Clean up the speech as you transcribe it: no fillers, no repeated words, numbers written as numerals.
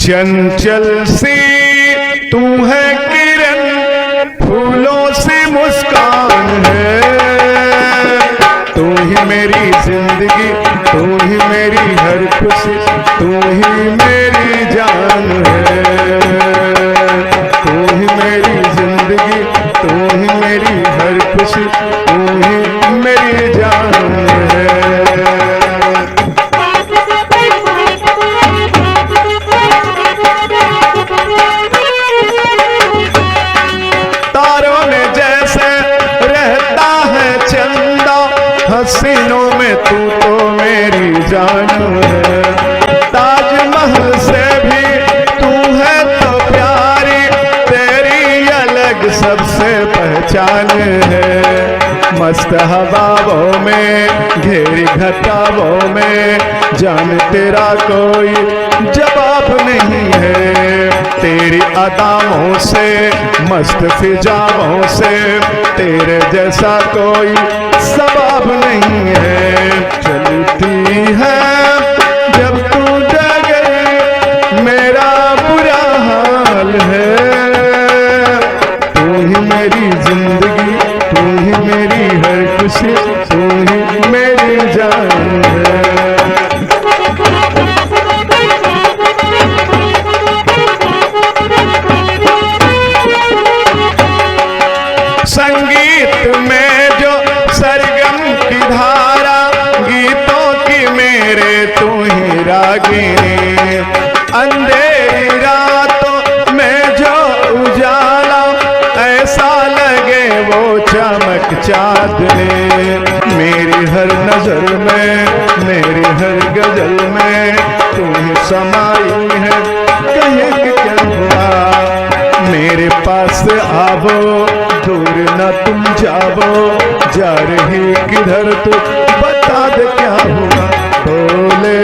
चंचल सी तू है किरण, फूलों से मुस्कान है। तू ही मेरी जिंदगी, तू ही मेरी हर खुशी, तू ही मेरी जान है। तू ही मेरी जिंदगी, तू ही मेरी हर खुशी, तू ही मेरी जान है। तारों में जैसे रहता है चंदा, हसीनों में तू तो मेरी जान है। ताजमहल से भी तू है तो प्यारी, तेरी अलग सबसे पहचान है। मस्त हवाओं में घेरी घटाओं में जान तेरा कोई जवाब नहीं है। तेरी अदाओं से मस्त फिजाओं से तेरे जैसा कोई सवाब नहीं है। चलती है जब तू जगे मेरा बुरा हाल है। तू ही मेरी जिंदगी, तू ही मेरी हर खुशी, तू ही मेरी जान है। संगीत में जो सरगम की धारा, गीतों की मेरे तू ही रागिनी। अंधेरी रातों में जो उजाला, ऐसा लगे वो चमक चांदनी। मेरी हर नजर में, मेरी हर गजल में तू ही समाई है। कहे कि क्या हुआ मेरे पास आवो, दूर न तुम जाओ। जा रही किधर तू बता दे क्या हुआ, बोले